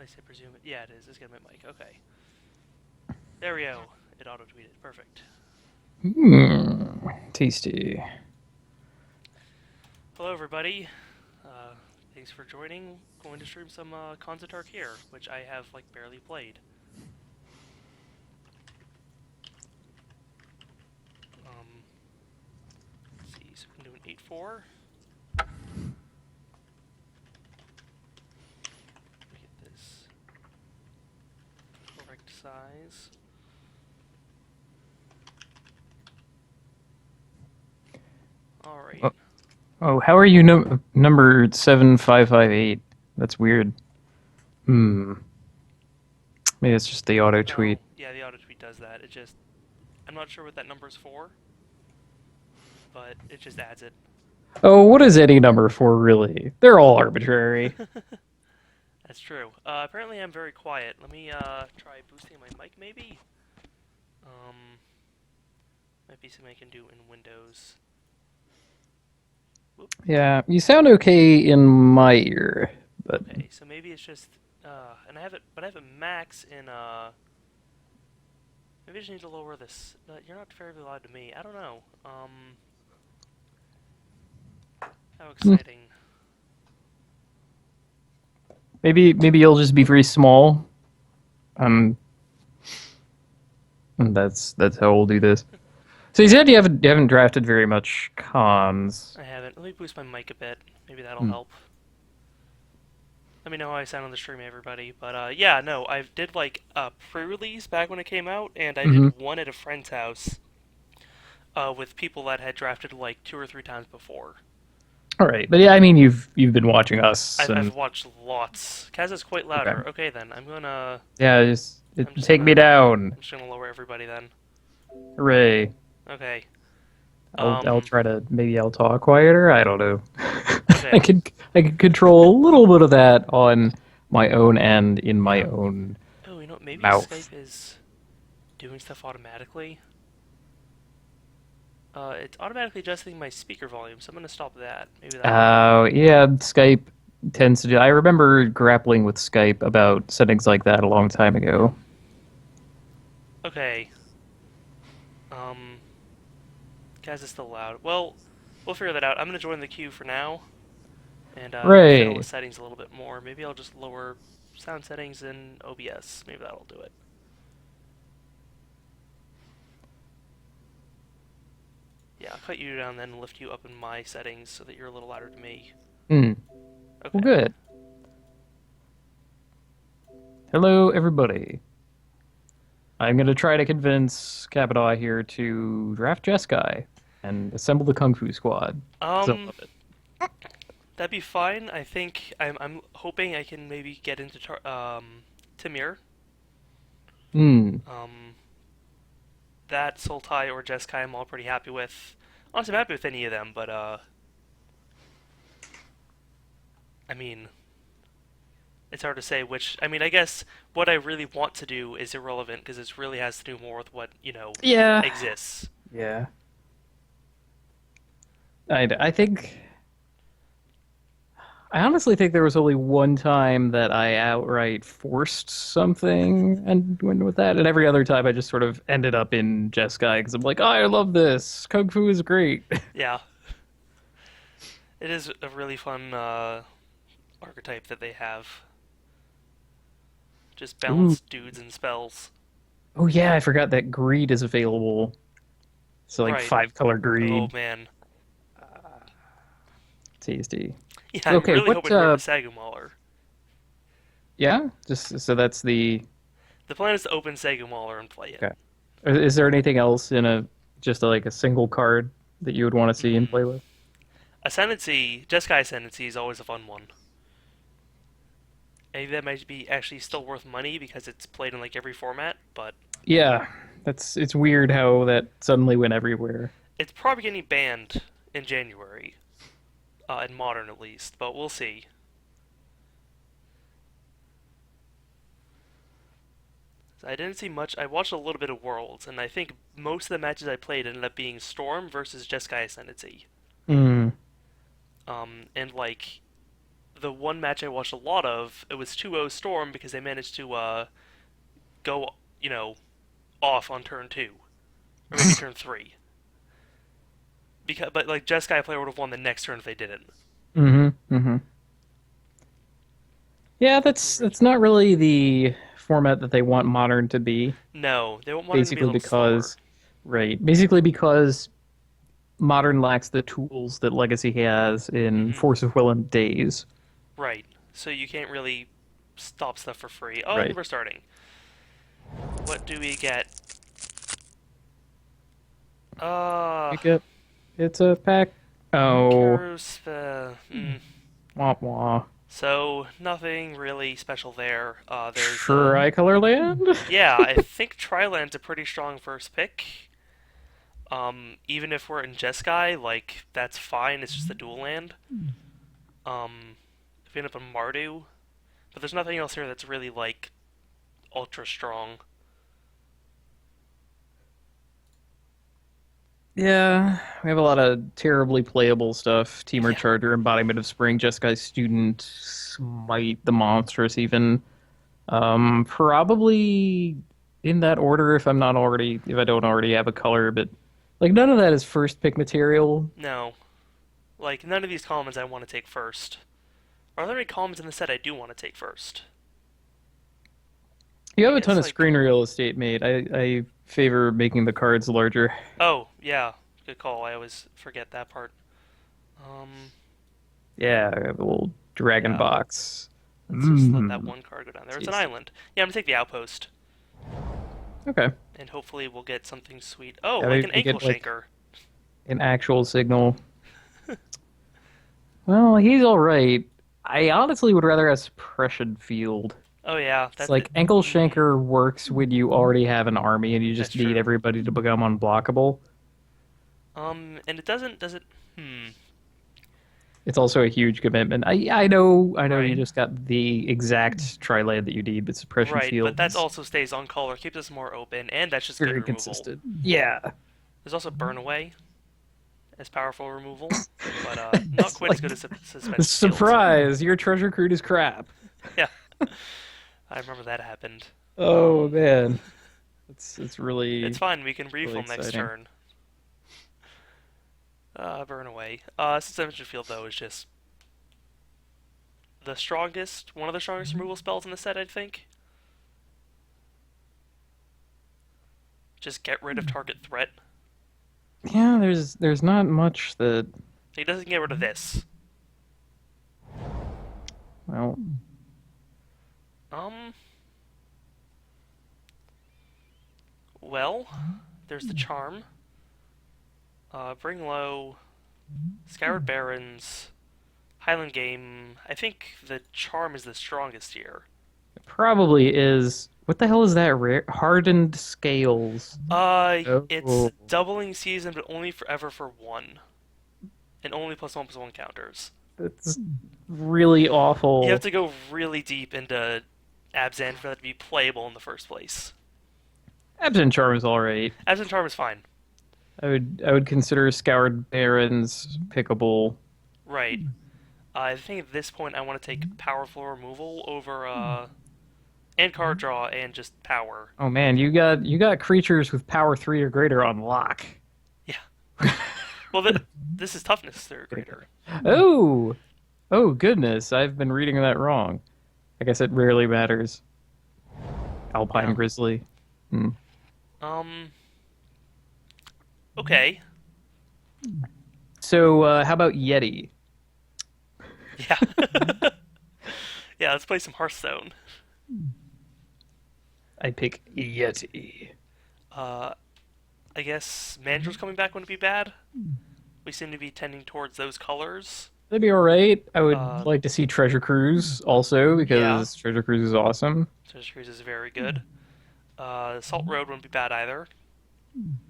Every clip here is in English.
I say presume it. Yeah, it is. It's getting my mic. Okay. There we go. It auto-tweeted. Perfect. Tasty. Hello, everybody. Thanks for joining. Going to stream some Concept Arc here, which I have like barely played. Let's see. So we can do an 8-4. Get this correct size. All right. Oh, how are you number 7558? That's weird. Hmm. Maybe it's just the auto Oh, tweet. yeah. The auto-tweet does that. It just I'm not sure what that number is for, but it just adds it. Oh, what is any number for, really? They're all arbitrary. That's true. Apparently I'm very quiet. Let me try boosting my mic maybe. Might be something I can do in Windows. Whoop. Yeah, you sound okay in my ear, but Okay, so maybe it's just and I have it, but I have a max in maybe I just need to lower this. You're not very loud to me. I don't know. How exciting. maybe you'll just be very small. Um, and that's how we'll do this. So you said you haven't drafted very much cons. I haven't. Let me boost my mic a bit. Maybe that'll Hmm. help. Let me know how I sound on the stream, everybody. But yeah, no, I did like a pre-release back when it came out, and I Mm-hmm. did one at a friend's house with people that had drafted like 2 or 3 times before. All right, but yeah, I mean you've been watching us I've and watched lots. Kaz is quite okay. louder. Okay then, Yeah, take me down. I'm just gonna lower everybody then. Hooray. Okay. I'll Um. try to maybe I'll talk quieter. I don't know. I Okay. could control a little bit of that on my own end in You my know. own Oh, maybe Skype mouth. is doing stuff automatically. It's automatically adjusting my speaker volume, so I'm gonna stop that. Maybe that'll help. Yeah, Skype tends to do. I remember grappling with Skype about settings like that a long time ago. Okay. Um. Kaz is still loud. Well, we'll figure that out. I'm gonna join the queue for now and fiddle with Hooray. settings a little bit more. Maybe I'll just lower sound settings in OBS. Maybe that'll do it. Yeah, I'll cut you down then and lift you up in my settings so that you're a little louder to me. Hmm. Well, Okay. good. Hello, everybody. I'm going to try to convince Kavanaugh here to draft Jeskai and assemble the Kung Fu Squad. 'Cause I Um, love it. that'd be fine. I think I'm hoping I can maybe get into Tamir. Hmm. Um, that Sultai or Jeskai I'm all pretty happy with. Honestly, I'm happy with any of them, but I mean, it's hard to say which. I mean, I guess what I really want to do is irrelevant because it really has to do more with what Yeah. exists. Yeah. I think. I honestly think there was only one time that I outright forced something and went with that, and every other time I just sort of ended up in Jeskai because I'm like, oh, I love this. Kung Fu is great. Yeah, it is a really fun archetype that they have. Just Ooh. balanced dudes and spells. Oh yeah, I forgot that greed is available. So like Right. 5 color Oh greed. man. Tasty. Yeah, So, I'm okay, really what hoping to run a Sagamauler. yeah, just so that's the The plan is to open Sagamauler and play it. okay. Is there anything else in a just like a single card that you would want to see and Mm. play with? Ascendancy, Jeskai Ascendancy is always a fun one. Maybe that might be actually still worth money because it's played in like every format, but Yeah, it's weird how that suddenly went everywhere. it's probably getting banned in January, in Modern at least, but we'll see. I didn't see much. I watched a little bit of Worlds, and I think most of the matches I played ended up being Storm versus Jeskai Ascendancy. Hmm. And like the one match I watched a lot of, it was 2-0 Storm because they managed to go, off on turn 2 or maybe turn 3. But like Jeskai player would have won the next turn if they didn't. Mm-hmm. Mm-hmm. Yeah, that's not really the format that they want modern to be. No, they want it to be a Basically little slower. because, right, basically because modern lacks the tools that Legacy has in Hmm. Force of Will and Days. Right. So you can't really stop stuff for free. Oh, and Right. we're starting. What do we get? Uh, Pick up. It's a pack. Oh, Kurus, wah wah. So nothing really special there. There's Tricolor Land? yeah, I think Triland's a pretty strong first pick. Even if we're in Jeskai, like that's fine. It's just a dual land. If we end up in Mardu, but there's nothing else here that's really like ultra strong. Yeah, we have a lot of terribly playable stuff. Teamer Yeah. Charger, Embodiment of Spring, Jeskai Student, Smite the Monstrous, even. Probably in that order if if I don't already have a color, but like none of that is first pick material. No, like none of these commons I want to take first. Are there any commons in the set I do want to take first? You I have a ton guess of like screen real estate made. I favor making the cards larger. oh yeah, good call. I always forget that part. Um, Yeah, I have a little dragon yeah. box. Let's just let that Mmm, one card go down there. It's an tasty. island. Yeah, I'm gonna take the outpost, Okay. and hopefully we'll get something sweet. Oh, Yeah, like maybe an we ankle get like shaker. an actual signal. Well, he's all right. I honestly would rather have suppression field. Oh yeah, It's like Ankle Shanker works when you already have an army and you that's just need true. everybody to become unblockable. And it doesn't, does it? Hmm. It's also a huge commitment. I know you Right. just got the exact tri-lane that you need, but suppression Right, but field that is also stays on color, keeps us more open, and that's just good very removal. consistent. Yeah. There's also burn away as powerful removal, but not It's quite as like good as suspension field. surprise, your treasure crude is crap. Yeah, I remember that happened. Oh Um, man. It's it's really fine. We can really refill next exciting. turn. Burn away. Suspension field though is just the strongest, one of the strongest removal spells in the set, I think. Just get rid of target threat. Yeah, there's not much that He doesn't get rid of this. well Um, well, there's the charm. Bring low, Scoured Barrens, Highland Game. I think the charm is the strongest here. probably is. What the hell is that rare? Hardened scales. It's Oh, doubling season, but only forever for one, and only +1/+1 counters. that's really You have awful. to go really deep into Abzan for that to be playable in the first place. Absent Charm is all right. Abzan Charm is fine. I would consider Scoured Barrens pickable. Right. I think at this point I want to take powerful removal over and card draw and just power. Oh man, you got creatures with power 3 or greater on lock. Yeah. Well, this is toughness third grader. Oh, oh goodness, I've been reading that wrong. I guess it rarely matters. Alpine Yeah. Grizzly. Hmm. Um. Okay. So how about Yeti? Yeah. Yeah. Let's play some Hearthstone. I pick Yeti. Uh. I guess Mandra's coming back wouldn't be bad. We seem to be tending towards those colors. That'd be all right. I would Uh. like to see Treasure Cruise also Yeah. because Treasure Cruise is awesome. Treasure Cruise is very good. Salt Road wouldn't be bad either.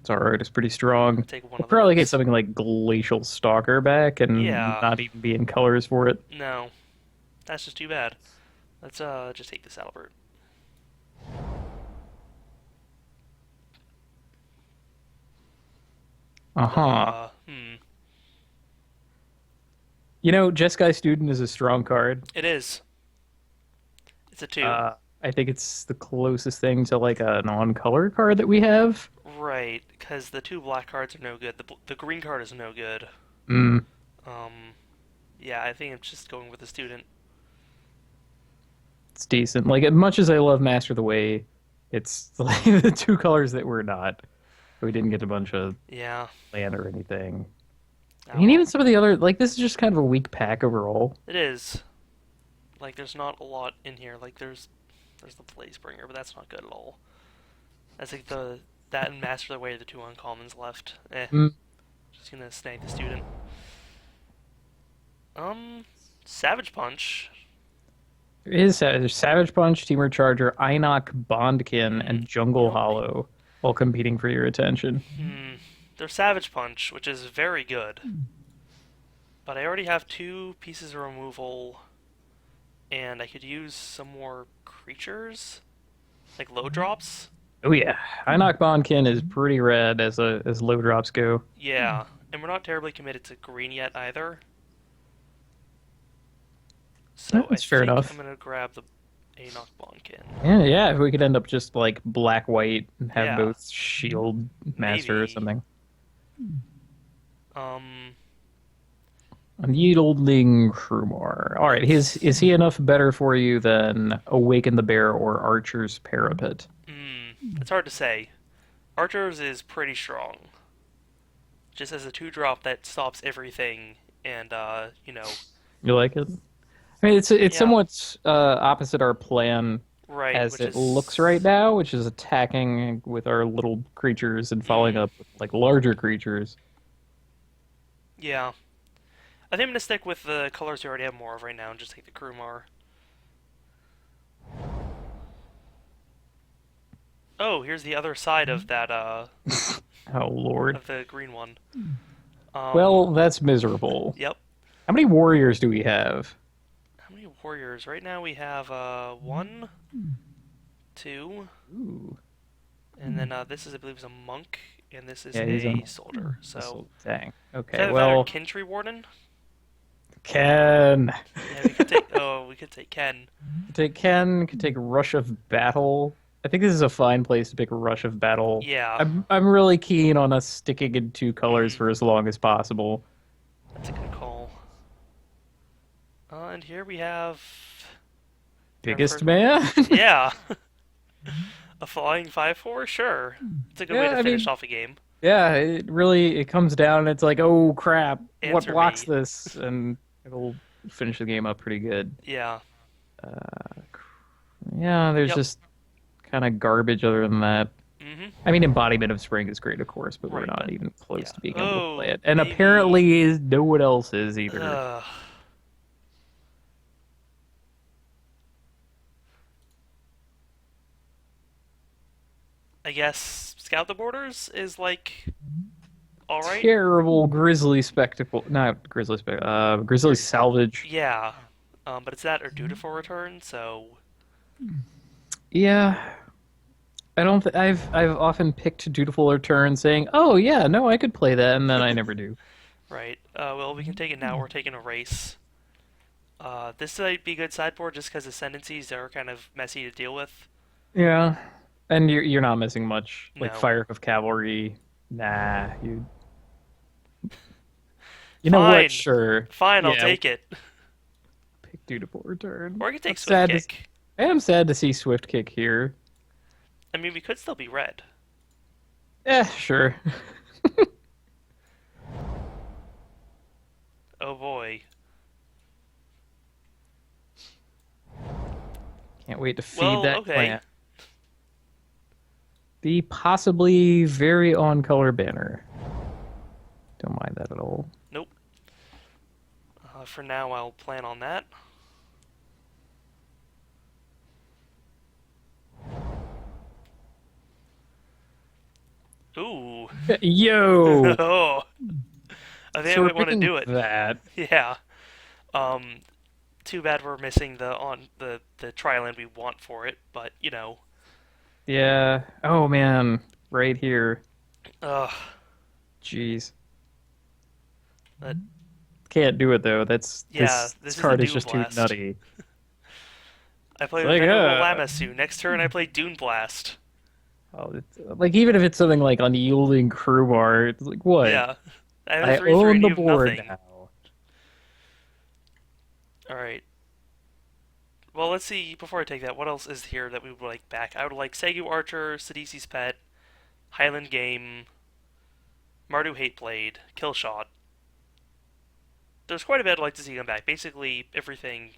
It's all right. It's pretty strong. Take one We'll of probably get those. something like Glacial Stalker back and Yeah. not even be in colors for it. No. That's just too bad. Let's just take this Albert. Uh-huh. Hmm. You know, Jeskai Student is a strong card. It is. It's a 2. Uh, I think it's the closest thing to like a non-color card that we have. Right, because the 2 black cards are no good. The green card is no good. Mm, Um, yeah, I think I'm just going with the student. it's decent. Like, as much as I love Master of the Way, it's like the two colors that we're not. We didn't get a bunch of Yeah. land or anything. I Oh mean, well. even some of the other, like, this is just kind of a weak pack overall. It is. Like, there's not a lot in here. Like, there's the Blazebringer, but that's not good at all. That's like that and Master of the Way are the 2 uncommons left. Mm, Just gonna snag the student. Um, Savage Punch. there's Savage Punch, Teamer Charger, Einok, Bondkin, Hmm. and Jungle Hollow all competing for your attention. Hmm. There's Savage Punch, which is very good. But I already have 2 pieces of removal, and I could use some more creatures, like low drops. Oh yeah, Einok Bondkin is pretty rad as low drops go. Yeah, and we're not terribly committed to green yet either. So I That's fair think enough. I'm gonna grab the Anok Bonkin. Yeah, if we could end up just like black white and have Yeah, both shield master or maybe. something. Um, Yieldling Krumar. All right, is he enough better for you than Awaken the Bear or Archer's Parapet? it's hard to say. Archer's is pretty strong. Just as a 2 drop that stops everything, and You like it? I mean, it's yeah, somewhat opposite our plan right, as which it looks right is now, which is attacking with our little creatures and following mm, up with like larger creatures. yeah. I think I'm gonna stick with the colors we already have more of right now and just take the Krumar. Oh, here's the other side of that Oh Lord. of the green one. Well, that's miserable. Yep. How many warriors do we have? How many warriors? Right now we have 1, 2, Ooh. and then this is I believe is a monk, and this is Yeah, he's a on soldier. So dang. it's Okay, either that or well, Kintry Warden. Ken. Yeah, we could take. Oh, we could take Ken. Could take Ken, could take Rush of Battle. I think this is a fine place to pick Rush of Battle. Yeah. I'm really keen on us sticking in two colors Mm, for as long as possible. that's a good call. And here we have our Biggest first. man? Yeah, a flying 5/4. Sure, it's a good way Yeah, to I finish mean, off a game. yeah, it comes down and it's like, oh crap, what Answer blocks me. this? And it'll finish the game up pretty good. Yeah. Yeah, there's Yep. just kind of garbage other than that. Mhm. I mean, Embodiment of Spring is great, of course, but we're Right, not but even close yeah. to being able to play Oh, it. And maybe. apparently, no one else is either. Ugh. I guess Scout the Borders is like all right. Terrible Grizzly Spectacle. Not Grizzly Spectacle. Grizzly Salvage. Yeah. But it's that or Dutiful Return, so Yeah, I don't. I've often picked Dutiful Return, saying, "Oh yeah, no, I could play that," and then I never do. right. Well, we can take it now. We're taking a race. This might be good sideboard just because ascendancies are kind of messy to deal with. Yeah, and you're not missing much. Like No. Fire of Cavalry. Nah, you know what? Fine. Sure. Fine, I'll Yeah, take it. pick Dutiful Return. Or I could take That's Swift sad. Kick. I am sad to see Swift Kick here. I mean, we could still be red. Sure. Oh boy. Can't wait to feed Well, that okay. plant. The possibly very on color banner. Don't mind that at all. Nope. For now, I'll plan on that. Ooh. Yo! Oh. I think So I we're might want to picking do it. that. Yeah. Um, Too bad we're missing the Triland we want for it, but Yeah. Oh man. Right here. ugh, Jeez. that can't do it though. Yeah, This this is a card is Dune just too Blast. nutty. I It's play with like, Venerable Lamassu. Next turn, I play Dune Blast. like even if it's something like Unyielding Crewbar, it's like what? Yeah, I have a I 3/3 own and the you have board nothing. now. All right. Well, let's see. Before I take that, what else is here that we would like back? I would like Segu Archer, Sidisi's Pet, Highland Game, Mardu Hateblade, Killshot. There's quite a bit I'd like to see come back. Basically, everything.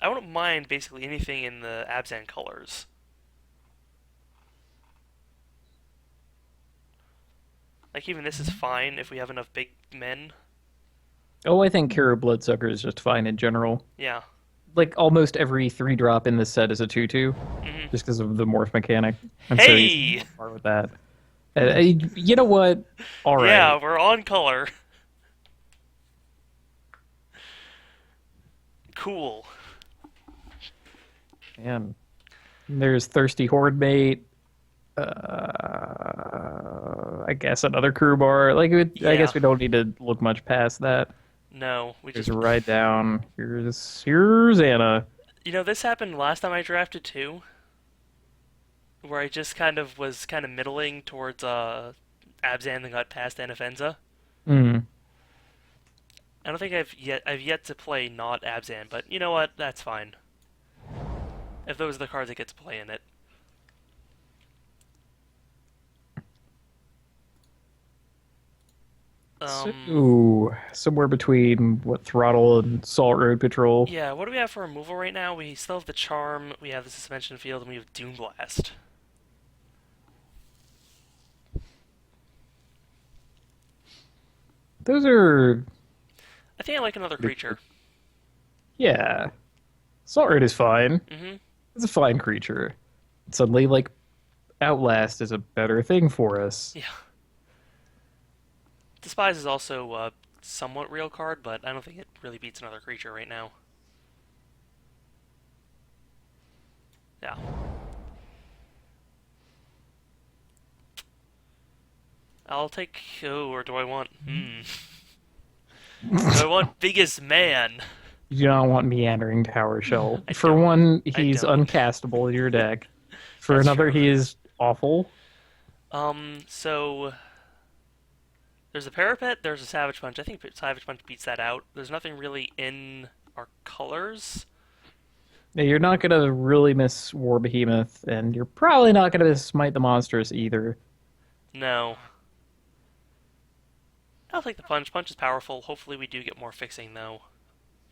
I wouldn't mind basically anything in the Abzan colors. Like, even this is fine if we have enough big men. Oh, I think Kira Bloodsucker is just fine in general. Yeah. Like almost every 3-drop in this set is a 2/2, hmm just because of the morph mechanic. I'm so easy Hey! to far with that. You know what? All Yeah, right. we're on color. Cool. Man, there's Thirsty Horde Mate. I guess another crew bar. I Yeah. guess we don't need to look much past that. No, we There's just. a ride down. Here's Anna. You know, this happened last time I drafted too, where I just kind of was kind of middling towards Abzan and got past Anafenza. Hmm. I don't think I've yet to play not Abzan, but you know what? That's fine. If those are the cards that get to play in it. Somewhere between what Throttle and Salt Road Patrol. Yeah, what do we have for removal right now? We still have the Charm, we have the Suspension Field, and we have Doom Blast. Those are I think I like another creature. yeah. Salt Road is fine. hmm It's a fine creature. Suddenly, like Outlast is a better thing for us. Yeah. Despise is also a somewhat real card, but I don't think it really beats another creature right now. Yeah. I'll take. Oh, or do I want? Do I want biggest man? You do not want Meandering Tower Shell. I For don't. one, I he's don't. uncastable in your deck. For That's another, true. he is awful. So there's a Parapet, there's a Savage Punch. I think Savage Punch beats that out. There's nothing really in our colors. Yeah, you're not gonna really miss War Behemoth, and you're probably not gonna miss Smite the Monstrous either. No. I'll take the Punch. Punch is powerful. Hopefully we do get more fixing, though.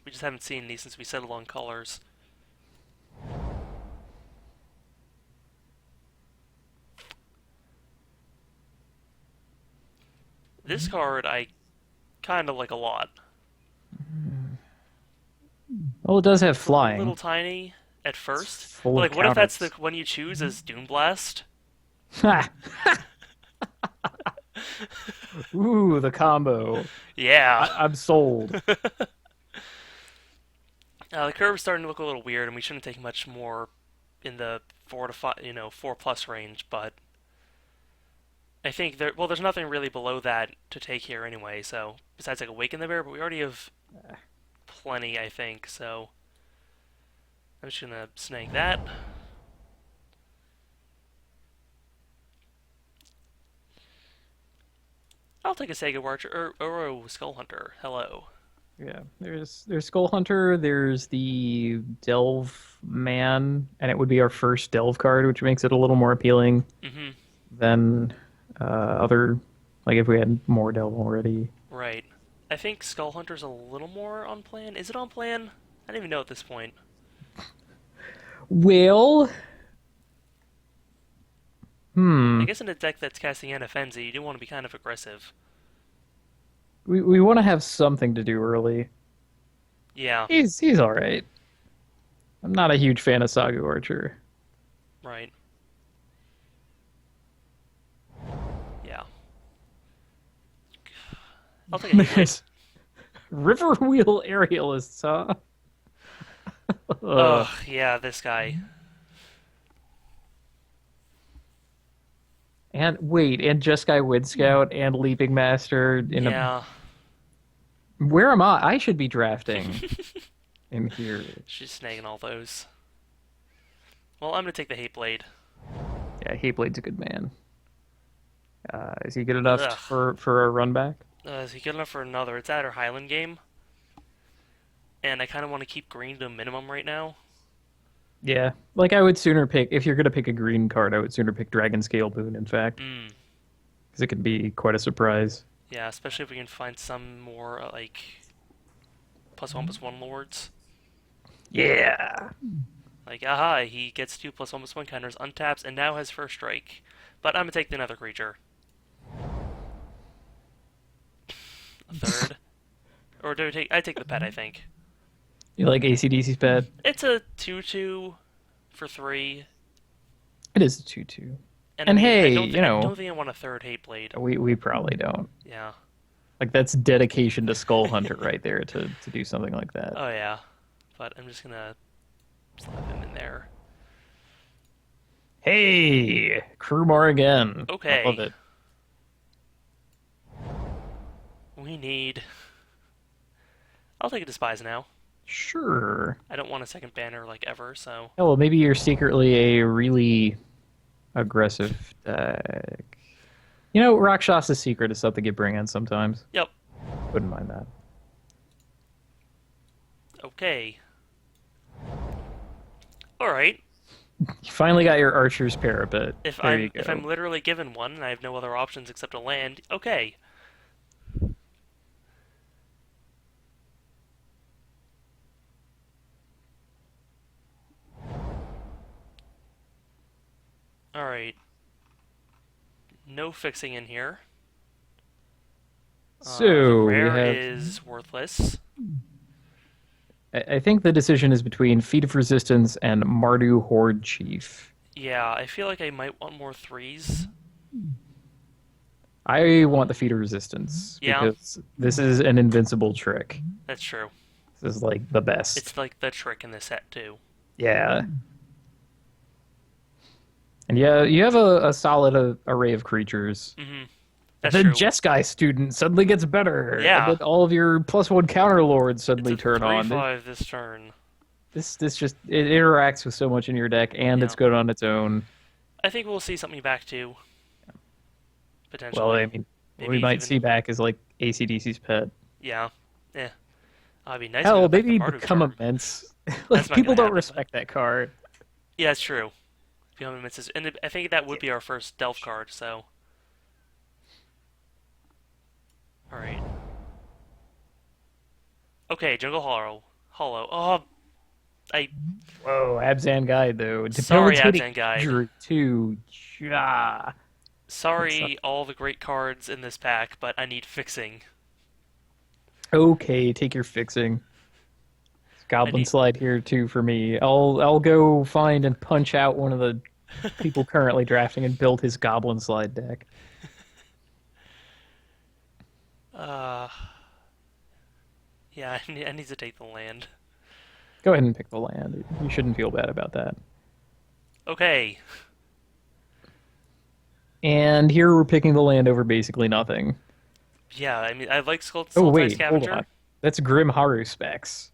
We just haven't seen these since we settled on colors. This card I kind of like a lot. Well, it does have It's a little flying. tiny at It's first. full But of like, what if that's the counters. one you choose as Doom Blast? Ha! Ooh, the combo. Yeah. I'm sold. The curve's starting to look a little weird, and we shouldn't take much more in the 4 to 5, 4+ range. But I think there's nothing really below that to take here anyway. So besides like Awaken the Bear, but we already have plenty, I think. So I'm just gonna snag that. I'll take a Sega Archer or Skull Hunter. Hello. Yeah, there's Skull Hunter, there's the Delve Man, and it would be our first Delve card, which makes it a little more appealing Mm-hmm. than other, like if we had more Delve already. Right. I think Skull Hunter's a little more on plan. Is it on plan? I don't even know at this point. Well, I hmm, guess in a deck that's casting Anafenza, you do want to be kind of aggressive. we want to have something to do early. Yeah, He's all right. I'm not a huge fan of Sagu Archer. right. Yeah. I'll take a Heatblade. There's River Wheel Aerialists, huh? Ugh. Ugh, yeah, this guy. And wait, and Jeskai Wind Scout and Leaping Master in a Yeah. Where am I? I should be drafting in here. She's snagging all those. Well, I'm gonna take the Hate Blade. Yeah, Heyblade's a good man. Is he good enough Ugh. for a run back? Is he good enough for another? It's at our Highland game, and I kind of want to keep green to a minimum right now. Yeah, like I would sooner pick if you're gonna pick a green card, I would sooner pick Dragon Scale Boon. In fact, Mm, because it can be quite a surprise. yeah, especially if we can find some more like +1/+1 lords. Yeah. Like, aha, he gets 2 +1/+1 counters, untaps, and now has first strike. But I'm gonna take the another creature. A third. Or do I take? I take the pet, I think. You like ACDC's pet? It's a 2/2 for 3. It is a 2/2. And And I mean, hey, I don't think I want a third Hate Blade. we probably don't. Yeah. Like that's dedication to Skull Hunter right there to do something like that. Oh yeah. But I'm just gonna slap him in there. Hey, Krumar again. I love Okay. it. We need. I'll take a Despise now. Sure. I don't want a second banner like ever, so. Oh, well, maybe you're secretly a really aggressive deck. You know, Rakshas's secret is something you bring in sometimes. Yep. Wouldn't mind that. Okay. Alright. You finally got your Archer's Parapet. There you go. If I'm literally given one and I have no other options except a land, okay. Alright. No fixing in here. The So we rare have. is worthless. I think the decision is between Feat of Resistance and Mardu Horde Chief. Yeah, I feel like I might want more threes. I want the Feat of Resistance Yeah. because this is an invincible trick. That's true. This is like the best. It's like the trick in the set too. Yeah. And yeah, you have a solid array of creatures. Mm-hmm. That's The true. Jeskai student suddenly gets better. Yeah. And then all of your +1 counter lords It's suddenly a turn on. 3/5 this turn. This just it interacts with so much in your deck, and Yeah. it's good on its own. I think we'll see something back too. Potentially. Well, I mean, what Maybe we might even- see back is like ACDC's pet. Yeah. Yeah. It'd be nice. Hell, if it maybe was back to become Mardu Charm. immense. That's Like not people gonna don't happen. respect that card. Yeah, it's true. Become immense, and I think that would be our first Delph card. So. All right. Okay, Jungle Hollow. Hollow. Oh, I. Whoa, Abzan Guide though. Sorry, Debilitating Abzan Guide. Injury too. Ja. Sorry, all the great cards in this pack, but I need fixing. Okay, take your fixing. Goblin need- slide here too for me. I'll go find and punch out one of the people currently drafting and build his Goblin slide deck. Uh. Yeah, I need to take the land. Go ahead and pick the land. You shouldn't feel bad about that. Okay. And here we're picking the land over basically nothing. Yeah, I mean, I like Oh Sultai wait, hold Scavenger. on. That's Grim Haru specs.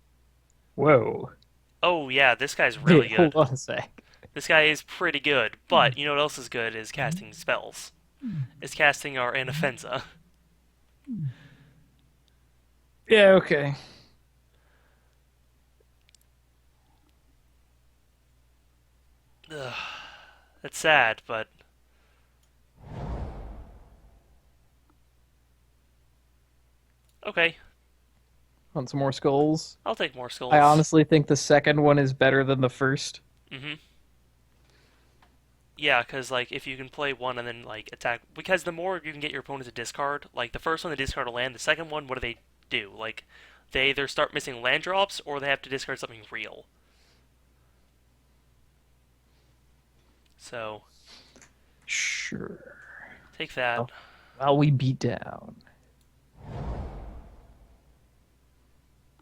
Whoa. Oh yeah, this guy's really Wait, good. hold on a sec. This guy is pretty good, but you know what else is good is casting spells. Is casting our Anafenza. Yeah, okay. Ugh. That's sad, but okay. Want some more skulls? I'll take more skulls. I honestly think the second one is better than the first. Mm-hmm. Yeah, because like if you can play one and then like attack, because the more you can get your opponent to discard, like the first one they discard a land, the second one what do? Like they either start missing land drops or they have to discard something real. So Sure. take that. Oh. While we beat down.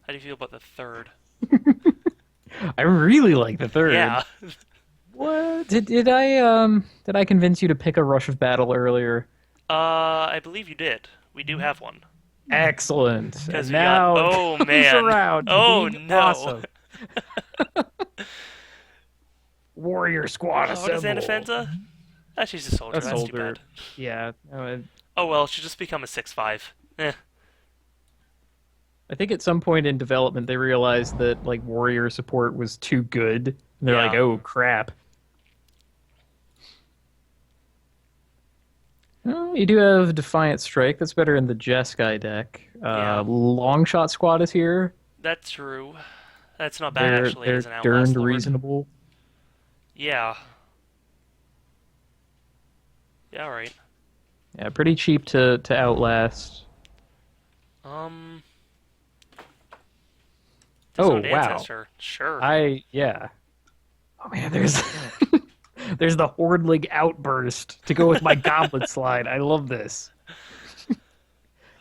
How do you feel about the third? I really like the third. Yeah. What did I convince you to pick a Rush of Battle earlier? I believe you did. We do have one. Excellent. Because And we got, now it oh comes man, around to oh being no. awesome. Warrior squad Oh, what is assemble. Anafenza? Ah, she's a A soldier, that's too soldier. bad. Yeah. Oh well, she'll just become a 6-5. Eh. I think at some point in development they realized that like warrior support was too good. And they're like, Yeah. oh crap. Oh, you do have Defiant Strike. That's better in the Jeskai deck. Yeah. Longshot Squad is here. That's true. That's not bad They're actually as they're an Outlast darned Lord. reasonable. Yeah. Yeah, alright. Yeah, pretty cheap to outlast. Um, Oh Disowned wow. Ancestor. Sure. Yeah. Oh man, there's there's the Hordling outburst to go with my Goblet Slide. I love this.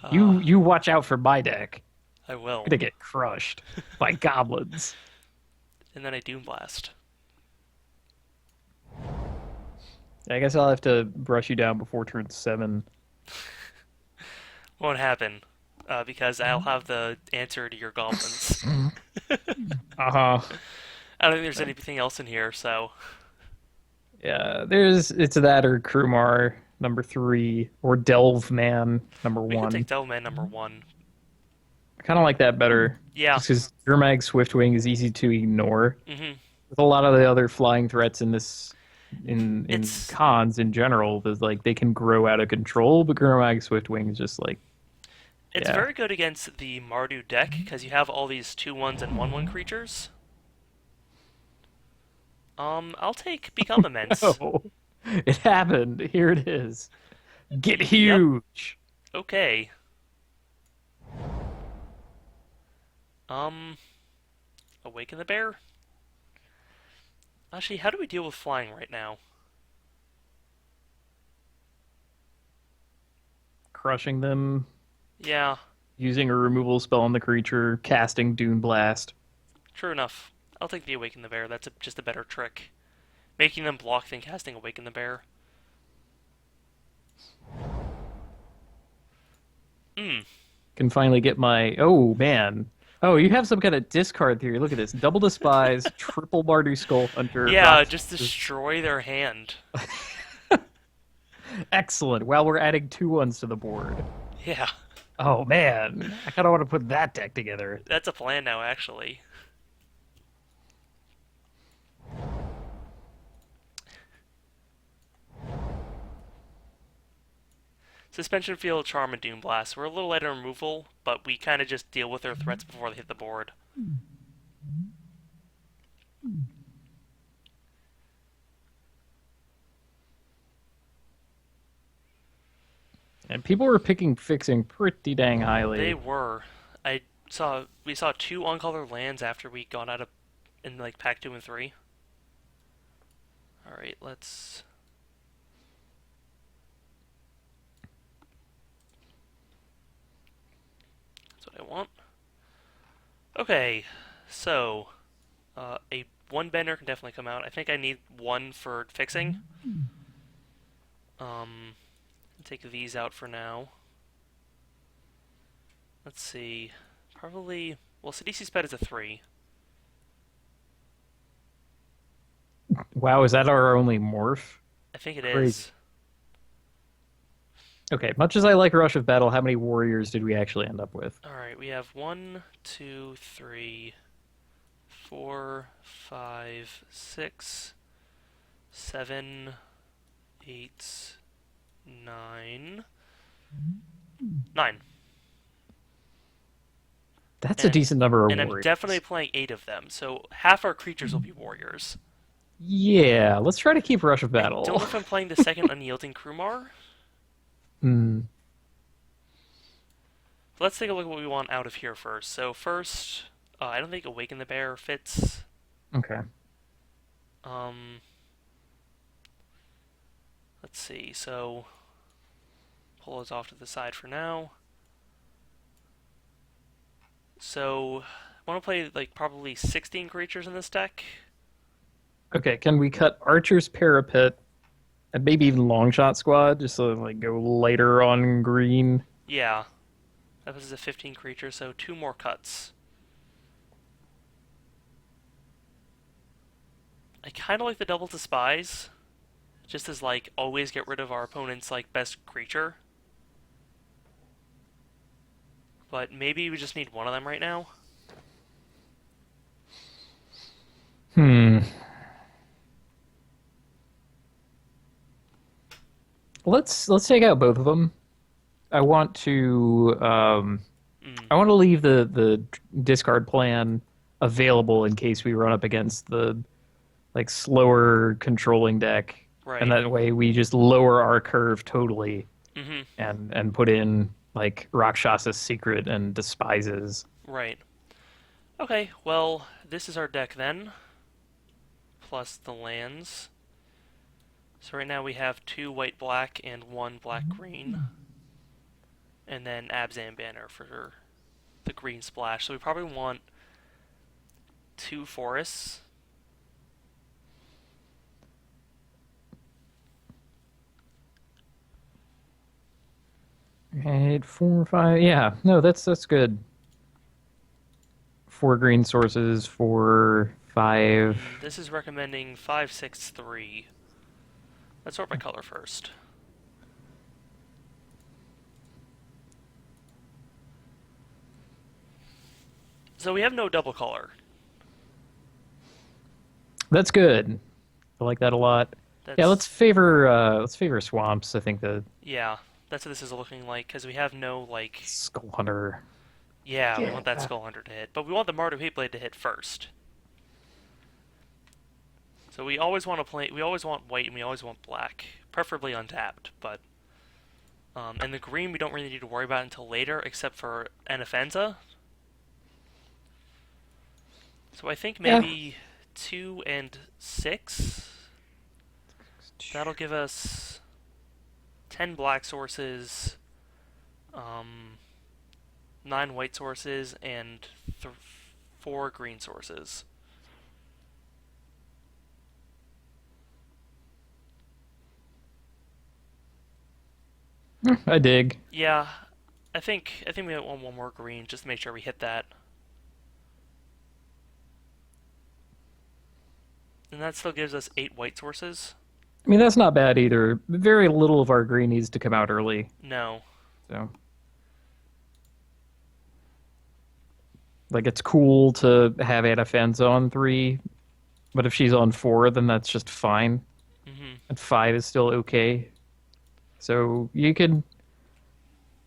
Uh, You watch out for my deck. I I'm will. gonna get crushed by goblins. And then I Doom Blast. I guess I'll have to brush you down before turn 7. Won't happen. Because I'll have the answer to your goblins. Uh-huh. I don't think there's anything else in here, so. Yeah, it's that or Krumar number 3 or Delve Man number We could 1. take Devilman number 1. I kind of like that better. Yeah. Just because Gurmag Swiftwing is easy to ignore. hmm With a lot of the other flying threats in this, in It's cons in general, there's like they can grow out of control, but Gurmag Swiftwing is just like, it's yeah. very good against the Mardu deck, because you have all these 2/1s and 1/1 creatures. I'll take Become Immense. Oh, it happened. Here it is. Get Yep. huge. Okay. Um, Awaken the Bear? Actually, how do we deal with flying right now? Crushing them, Yeah, using a removal spell on the creature, casting Dune Blast. true enough. I'll take the Awaken the Bear. That's just a better trick. Making them block than casting Awaken the Bear. Hmm. Can finally get my. Oh man. Oh, you have some kind of discard theory. Look at this: double despise, triple Mardu Skull Hunter. Yeah, Rock. just destroy their hand. Excellent. Well, we're adding 2/1s to the board. Yeah, Oh man, I kind of want to put that deck together. that's a plan now, actually. Suspension Field, Charm, and Doom Blast. We're a little light on removal, but we kind of just deal with their threats before they hit the board. And people were picking fixing pretty dang They highly. were. We saw 2 uncolored lands after we got out of in like pack 2 and 3. All right, let's. That's what I want. Okay, so a 1 bender can definitely come out. I think I need 1 for fixing. Take these out for now. Let's see. Probably. Well, Sidisi Sped is a 3. Wow, is that our only morph? I think it Crazy. is. Okay, much as I like Rush of Battle, how many warriors did we actually end up with? Alright, we have 1, 2, 3, 4, 5, 6, 7, 8, 9. 9. That's a And, decent number of and I'm warriors. definitely playing 8 of them, so half our creatures will be warriors. Yeah, let's try to keep Rush of I don't know Battle. if I'm playing the second Unyielding Krumar. Hmm. Let's take a look at what we want out of here first. So first, I don't think Awaken the Bear fits. Okay. Um, let's see. So pull those off to the side for now. So I want to play like probably 16 creatures in this deck. Okay, can we cut Archer's Parapet and maybe even Longshot Squad just so like go lighter on green? Yeah. That was a 15 creature, so 2 more cuts. I kind of like the Double Despise, just as like always get rid of our opponent's like best creature. But maybe we just need one of them right now. Hmm. Let's take out both of them. I want to Mm, I want to leave the discard plan available in case we run up against the like slower controlling deck, and right. that way we just lower our curve totally Mm-hmm. and put in like Rakshasa's Secret and Despises. Right. Okay, well, this is our deck then, plus the lands. So right now we have 2 white-black and 1 black-green. And then Abzan Banner for the green splash. So we probably want 2 forests. And 4, 5. Yeah, no, that's good. 4 green sources, 4, 5. This is recommending 5, 6, 3. Let's sort by color first. So we have no double color. That's good. I like that a lot. Yeah, That's let's favor swamps. I think the yeah. That's what this is looking like because we have no like. Skull Hunter. Yeah, we want that Skull Hunter to hit, but we want the Mardu Hateblade to hit first. So we always want to play. We always want white and we always want black, preferably untapped. But and the green we don't really need to worry about until later, except for Anafenza. So I think Yeah. maybe 2 and 6. That'll give us 10 black sources, 9 white sources, and 4 green sources. I dig. Yeah, I think we want one more green just to make sure we hit that. And that still gives us 8 white sources. I mean, that's not bad either. Very little of our green needs to come out early. No. So, like, it's cool to have Anafenza on 3, but if she's on 4, then that's just fine. Mhm. And 5 is still okay. So you could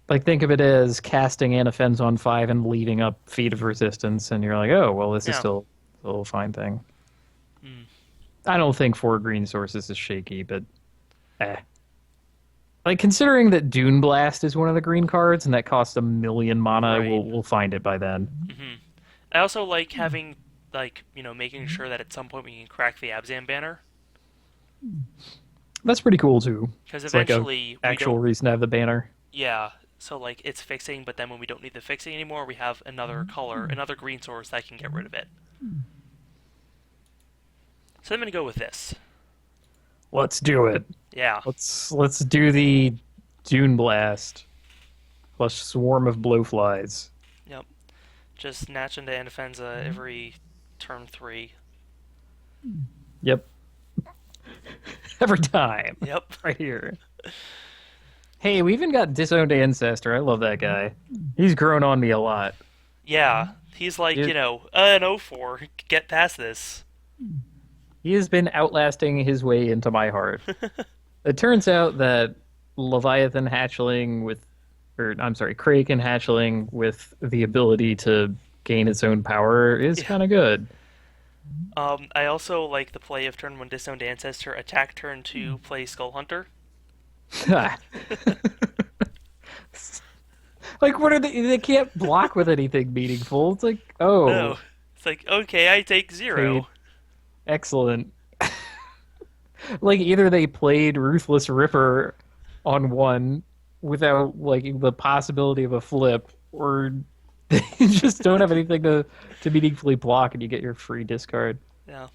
like think of it as casting Anafenza on 5 and leaving up Feet of Resistance, and you're like, oh well, this is Yeah. still a little fine thing. Mm. I don't think 4 green sources is shaky, but eh. Like considering that Dune Blast is one of the green cards and that costs 1,000,000 mana, Right. we'll find it by then. Mhm. I also like having like making sure that at some point we can crack the Abzan banner That's pretty cool too. because It's like a eventually we actual don't. reason to have the banner. Yeah. So like it's fixing, but then when we don't need the fixing anymore, we have another color, another green source that can get rid of it. So I'm gonna go with this. Let's do it. Yeah. Let's do the Dune Blast plus Swarm of Blowflies. Yep. Just Natch into Anafenza every turn 3. Yep. Every time. Yep. Right here. Hey, we even got Disowned Ancestor. I love that guy. He's grown on me a lot. Yeah. He's like, Dude, an 0-4. Get past this. he has been outlasting his way into my heart. It turns out that Leviathan Hatchling Kraken Hatchling with the ability to gain its own power is Yeah. kind of good. I also like the play of turn 1 Disowned Ancestor, attack turn 2, play Skull Hunter. Like, what are they? They can't block with anything meaningful. It's like, oh, No. It's like, okay, I take 0. excellent. Like, either they played Ruthless Ripper on 1 without like the possibility of a flip, or they just don't have anything to meaningfully block, and you get your free discard. Yeah.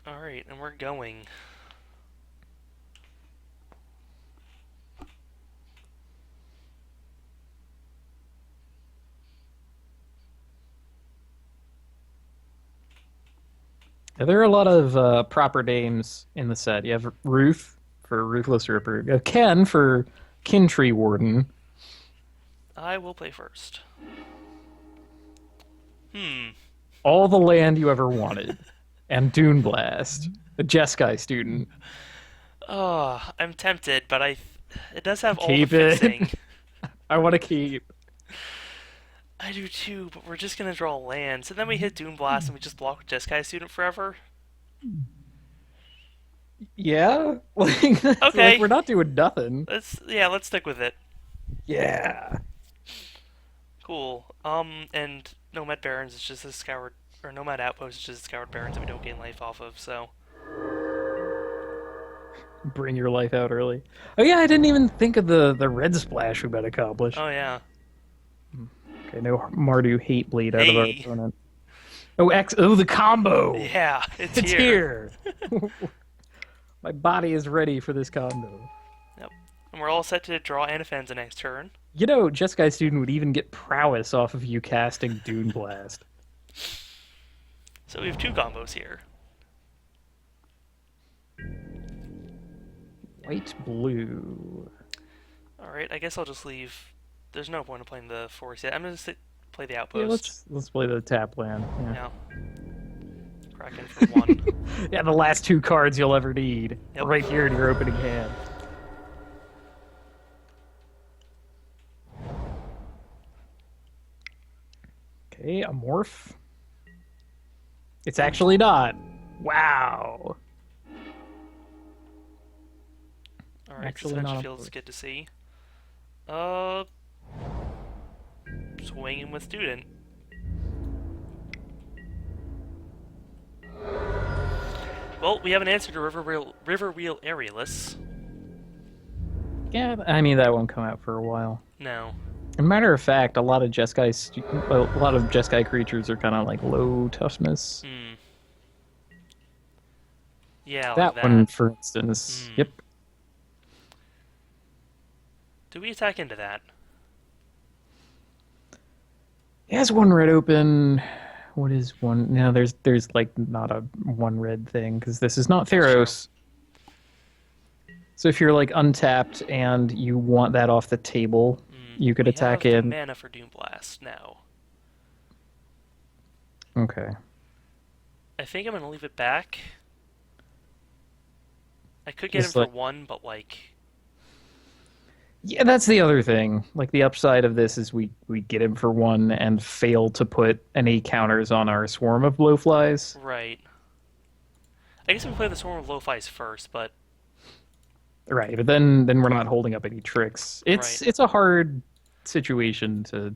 Alright, and we're going. Yeah, there are a lot of proper names in the set. You have Ruth for Ruthless Ripper, you have Ken for Kintree Warden, I will play first. Hmm. All the Land You Ever Wanted, and Dune Blast, a Jeskai student. Oh, I'm tempted, but it does have all the Keep it. fixing. I want to keep. I do too, but we're just gonna draw lands, and then we hit Dune Blast and we just block Jeskai Student forever. Yeah, like Okay, we're not doing nothing. let's stick with it. Yeah. Cool. And Nomad Barrens is just a scoured, or Nomad Outpost is just a scoured Barrens that we don't gain life off of. So Bring your life out early. Oh yeah, I didn't even think of the red splash we might accomplish. oh yeah. Okay, no Mardu hate bleed out of our Hey. opponent. Oh X oh the combo! Yeah, it's It's here. here. My body is ready for this combo. Yep. And we're all set to draw Anaphansa next turn. You know, Jeskai student would even get prowess off of you casting Dune Blast. So we have two combos here. White blue. Alright, I guess I'll just leave. There's no point in playing the forest yet. I'm gonna play the Yeah, outpost. let's play the tap land. Yeah. Yeah. Kraken for one. Yeah, the last two cards you'll ever need. Yep. Right here in your opening hand. Okay, a morph. It's actually not. Wow. Alright, Actually suspension not a feels push. good to see. Uh, swinging with student. Well, we have an answer to Riverwheel Aerialist. Yeah, I mean that won't come out for a while. No. As a matter of fact, a lot of Jeskai creatures are kind of like low toughness. Hmm. Yeah, That like one, for instance. Hmm. Yep. Do we attack into that? He has one red open. What is one? No, there's like not a one red thing because this is not Theros. So if you're like untapped and you want that off the table, you could We attack have the in. mana for Doom Blast now. Okay. I think I'm gonna leave it back. I could get Just him like- for one, but like, Yeah, that's the other thing. Like the upside of this is we get him for one and fail to put any counters on our swarm of blowflies. right. I guess we play the Swarm of Lo-Fi's first, but Right, but then we're not holding up any tricks. It's Right. it's a hard situation to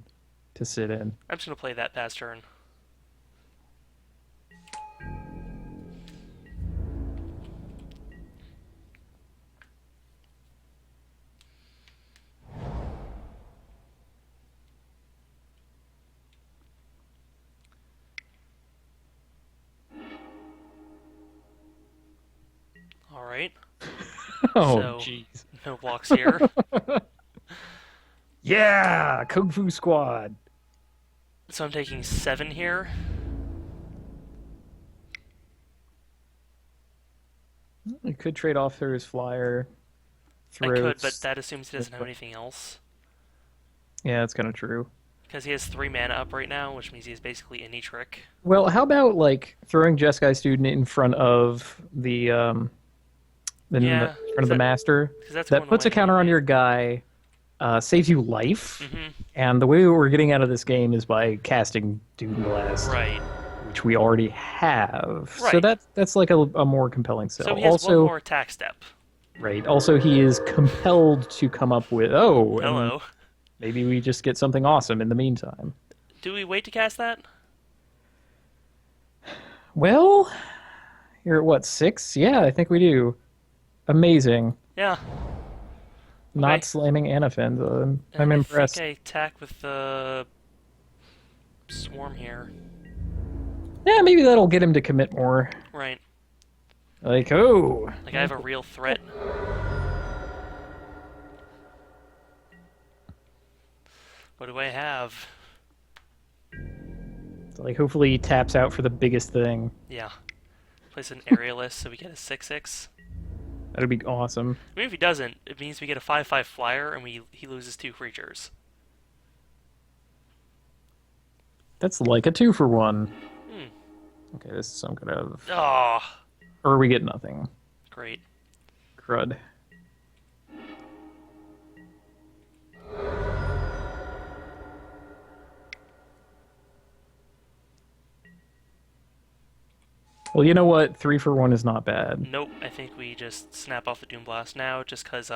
sit in. I'm just gonna play that past turn. Alright, Oh, So- jeez. no blocks here. Yeah, Kung Fu Squad. So I'm taking 7 here. You could trade off Theros Flyer. I could, but Throats. that assumes he doesn't have anything else. Yeah, that's kind of true. Because he has 3 mana up right now, which means he has basically any trick. Well, how about like throwing Jeskai Student in front of the Yeah, in front of the that- master? 'Cause that's That going puts a away counter on anyway. your guy, saves you life, Mm-hmm. and the way we're getting out of this game is by casting Doom Blast, Right. which we already have. So Right. that's like a more compelling sell. So he has Also, one more attack step. right. Also, he is compelled to come up with and Hello. maybe we just get something awesome in the meantime. Do we wait to cast that? Well, you're at what, 6? Yeah, I think we do. Amazing. Yeah. Not Okay. slamming Anaphansa. I'm And impressed. I think I attack with the swarm here. Yeah, maybe that'll get him to commit more. Right. Like, oh. Like I have a real threat. What do I have? Like, hopefully he taps out for the biggest thing. Yeah. Place an aerialist so we get a 6/6. That'd be awesome. I mean, if he doesn't, it means we get a 5/5 flyer and he loses 2 creatures. That's like a 2-for-1. Hmm. Okay, this is some kind of... Ah, Or we get nothing. great. Crud. Well, you know what? 3-for-1 is not bad. Nope, I think we just snap off the Doom Blast now just because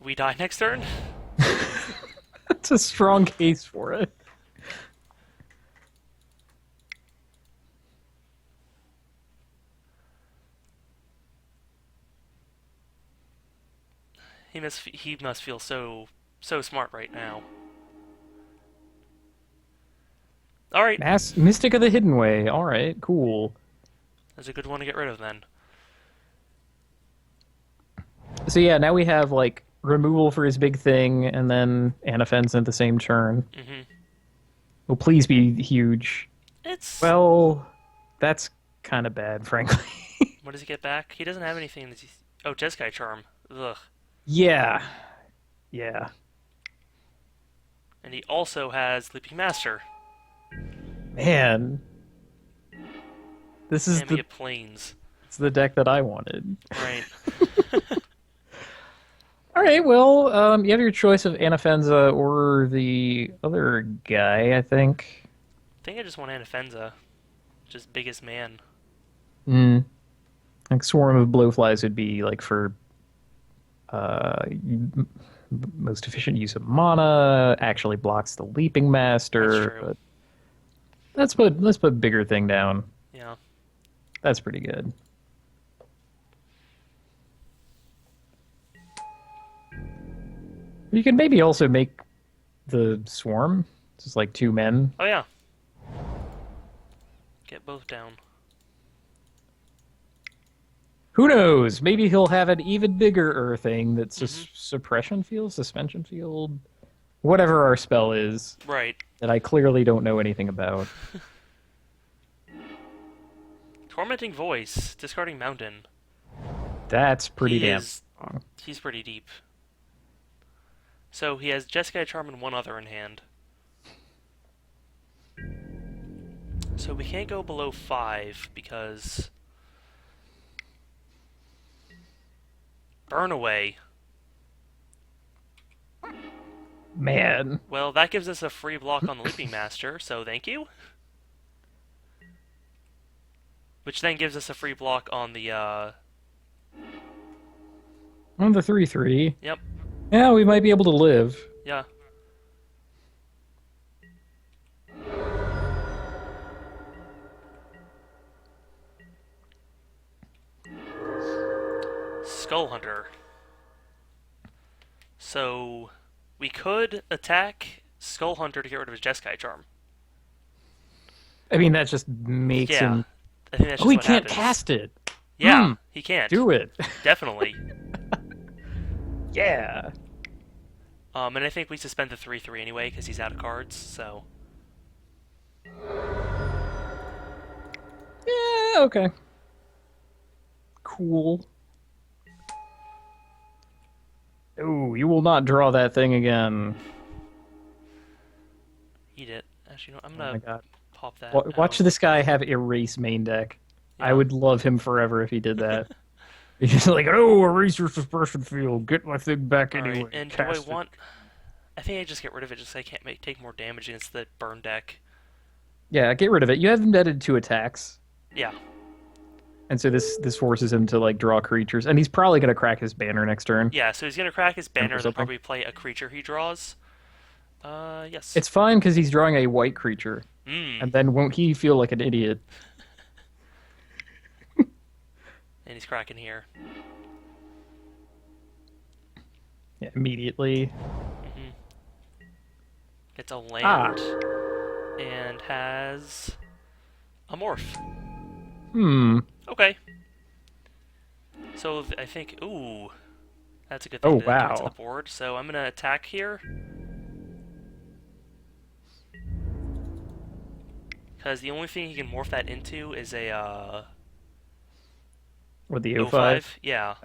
we die next turn. That's a strong case for it. He must feel so smart right now. All right, Mystic of the Hidden Way. All right, cool. that's a good one to get rid of then. So yeah, now we have like removal for his big thing, and then Anafenza at the same turn. Mhm. Will please be huge. It's Well, that's kind of bad, frankly. what does he get back? He doesn't have anything. Oh, Jeskai Charm. Ugh. Yeah. Yeah. And he also has Leaping Master. Man. This is And we get Plains. it's the deck that I wanted. Right. All right, well, you have your choice of Anafenza or the other guy, I think. I think I just want Anafenza. Just biggest man. Hmm. Like Swarm of Blowflies would be like for most efficient use of mana, actually blocks the Leaping Master. That's true. But let's put bigger thing down. Yeah. That's pretty good. You can maybe also make the Swarm just like 2 men. Oh yeah. Get both down. Who knows? Maybe he'll have an even bigger thing that's a suppression field, suspension field, whatever our spell is Right. that I clearly don't know anything about. Tormenting Voice. Discarding Mountain. That's pretty He damn is- strong. He's pretty deep. So he has Jeskai Charm and one other in hand. So we can't go below 5 because... Burn Away. Man. Well, that gives us a free block on the Leaping Master, so thank you. Which then gives us a free block on the, On the 3/3. Yep, Yeah, we might be able to live. yeah. Skull Hunter. So, we could attack Skull Hunter to get rid of his Jeskai Charm. I mean, that just makes Yeah, him... I think that's just Oh, he what can't happens. cast it. Yeah, he can't. Do it. Definitely. Yeah. And I think we suspend the 3/3 anyway because he's out of cards. So Yeah, okay. Cool. Oh, you will not draw that thing again. eat it. Actually, you know, I'm Oh my gonna god. pop that. Watch out. this guy have erase main deck. I Yeah. would love him forever if he did that. He's just like, oh, erase your suppression field. Get my thing back All right, anyway. and do I Cast it." want? I think I just get rid of it just so I can't take more damage against the burn deck. Yeah, get rid of it. You have him netted 2 attacks. Yeah. And so this forces him to like draw creatures. And he's probably gonna crack his banner next turn. Yeah, so he's gonna crack his banner and then something. probably play a creature he draws. Yes. It's fine because he's drawing a white creature. Mm. And then won't he feel like an idiot? And he's cracking here. Yeah, immediately. Gets a land and has a morph. Okay. So I think, ooh, that's a good thing Oh, to add to wow. the board. So I'm gonna attack here. Because the only thing he can morph that into is a Or the O O5. five. Yeah.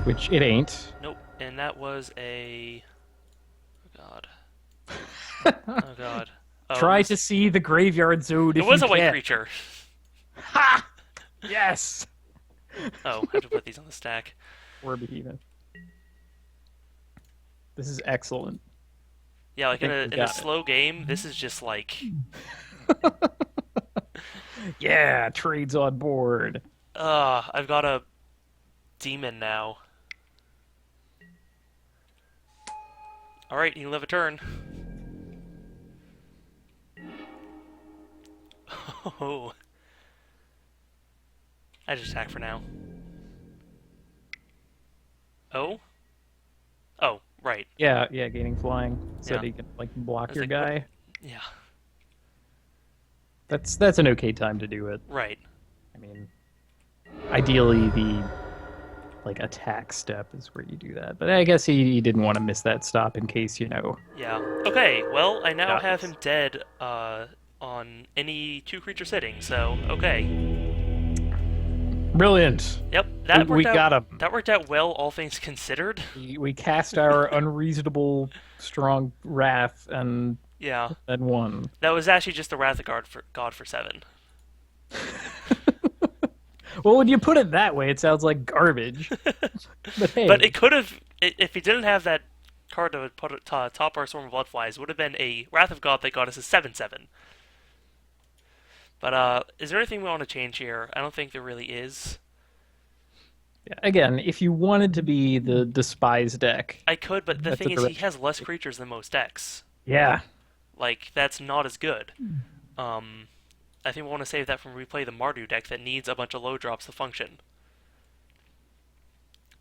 Which it ain't. Nope. And that was a. Oh god. Oh god. Oh, Try to see the graveyard zone it if was you a white can. creature. Ha! Yes! Oh, I have to put these on the stack. Or behemoth. This is excellent. Yeah, I like think we in a got it. slow game, this is just like, Yeah, trades on board. I've got a demon now. All right, you live a turn. Oh, I just attack for now. Oh, oh, right. Yeah, yeah, gaining flying so Yeah. that he can like I block was your like, what? guy. Yeah, That's an okay time to do it. right. I mean, ideally the like attack step is where you do that. But I guess he didn't want to miss that stop in case, Yeah. Okay. Well, I now have dies. him dead. On any two creature sitting. So okay. Brilliant. Yep, We got him. That worked out well, all things considered. We cast our unreasonable strong wrath and Yeah, then won. that was actually just the Wrath of God for 7. Well, when you put it that way, it sounds like garbage. But hey, But it could have, if he didn't have that card to put it top our Storm of Bloodflies, it would have been a Wrath of God that got us a 7/7. But is there anything we want to change here? I don't think there really is. again, if you wanted to be the despise deck, I could, but the that's a thing is, he direction. has less creatures than most decks. Yeah. Like that's not as good. I think we want to save that from replay the Mardu deck that needs a bunch of low drops to function.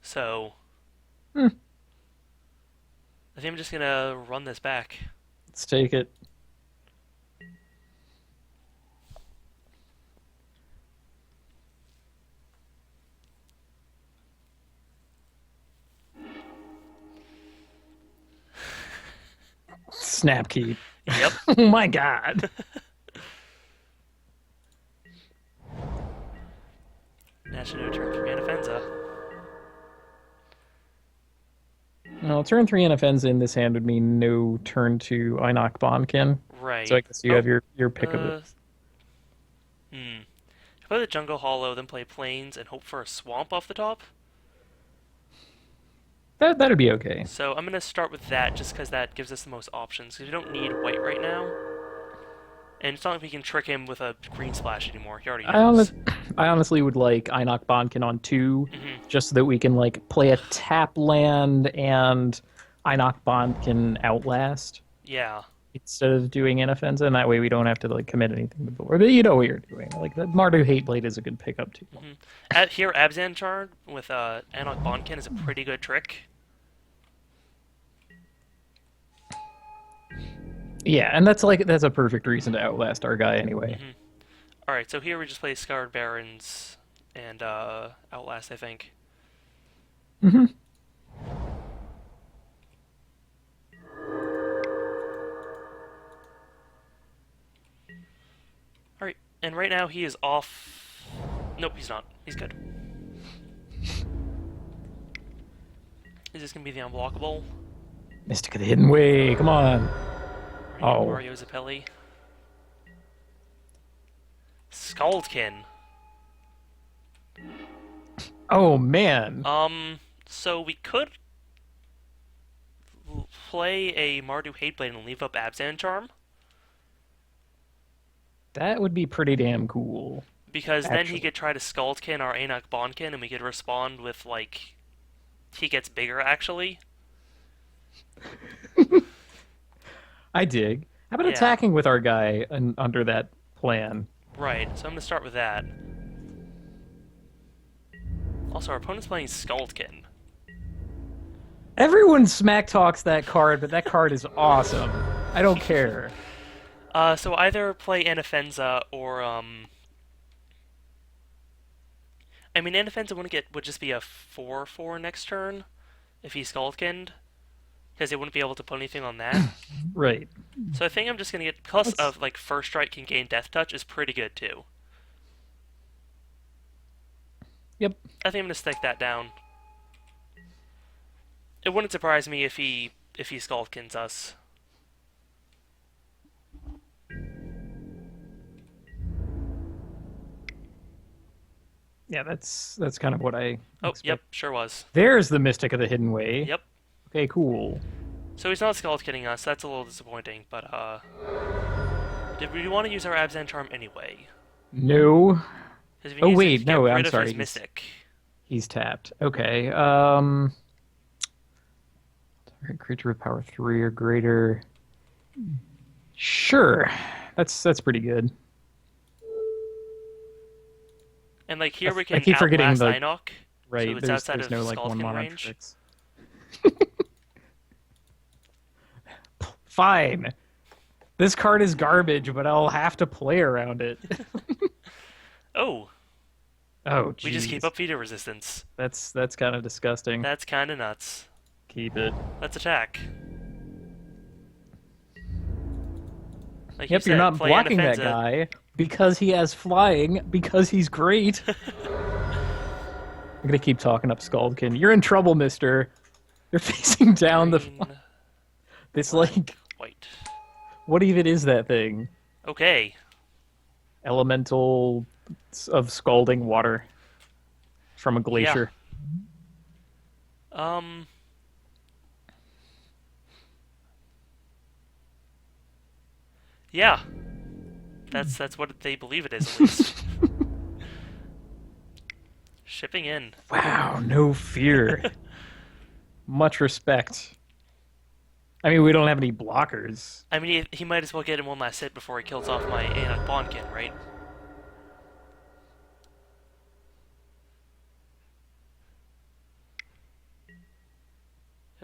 So Hmm. I think I'm just gonna run this back. Let's take it. Snapkeep. Yep. Oh my god. National turn 3 Anafenza. Well, turn 3 NFNs in this hand would mean no turn to Einok Bonkin. So I Right. guess you have your pick of it. Hmm. Play the Jungle Hollow, then play Plains, and hope for a swamp off the top. That'd be okay. So I'm gonna start with that just because that gives us the most options. Because we don't need white right now, and it's not like we can trick him with a green splash anymore. He already I, knows. I honestly would like Einok Bonkin on 2, Hmm. just so that we can like play a tap land and Einok Bonkin Outlast Yeah. instead of doing Inoffensive, and that way we don't have to like commit anything to the board. But you know what you're doing. Like the Mardu Hateblade is a good pickup too. Here, Abzan Shard with Anok Bonkin is a pretty good trick. Yeah, and that's a perfect reason to outlast our guy anyway. Alright, so here we just play Scarred Barons and Outlast, I think. Hmm. Alright, and right now he is off. Nope, he's not. He's good. Is this gonna be the unblockable? Mystic of the Hidden Way, come on. Oh. Mario Zappelli. Scaldkin. Oh man. So we could play a Mardu Hateblade and leave up Abzan Charm, That would be pretty damn cool. because then he Actually. could try to Scaldkin our Anok Bonkin, and we could respond with, like, he gets bigger, actually. I dig. How about Yeah. attacking with our guy under that plan? Right, so I'm gonna start with that. Also, our opponent's playing Scaldkin. Everyone smack talks that card, but that card is awesome. I don't care. So either play Anafenza or, I mean, Anafenza would just be a 4/4 next turn if he's Scaldkinned. because they wouldn't be able to put anything on that. Right. So I think I'm just gonna get plus Let's. of like first strike can gain death touch is pretty good too. Yep. I think I'm gonna stick that down. It wouldn't surprise me if he Skullkins us. Yeah, that's kind of what I Oh, expect. yep, sure was. There's the Mystic of the Hidden Way. Yep. Okay, cool. So he's not Skullkinning us. That's a little disappointing, but did we want to use our Abzan charm anyway? No. Because if Oh we use it wait, to get no, rid I'm of sorry. his Mystic. He's tapped. Okay. Target creature with power 3 or greater. Sure. That's pretty good. And like here we I can keep forgetting outlast the Einok, right. so it's there's outside there's of no like one Skullkin mana range. tricks. Fine. This card is garbage, but I'll have to play around it. Oh, Oh, we just jeez. keep up feeder resistance. That's kind of disgusting. That's kind of nuts. Keep it. Let's attack. Like Yep, you said, you're not play blocking that Anafenza. guy because he has flying, because he's great. I'm gonna keep talking up Skullkin. You're in trouble, mister. You're facing down Green, this like white. what even is that thing? Okay. Elemental of scalding water from a glacier. Um. Yeah. That's what they believe it is, at least. Shipping in. Wow, no fear. Much respect. I mean, we don't have any blockers. I mean, he might as well get in one last hit before he kills off my Aeon Bonkin, right?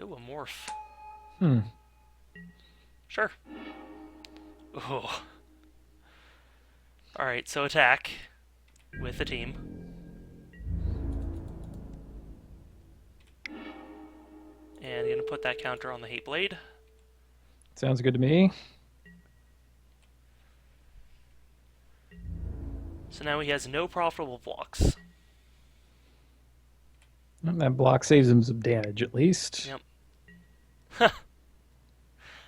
Ooh, a morph. Hmm. Sure. Oh. Alright, so attack with the team. And gonna put that counter on the Hate Blade. Sounds good to me. So now he has no profitable blocks. That block saves him some damage, at least. Yep.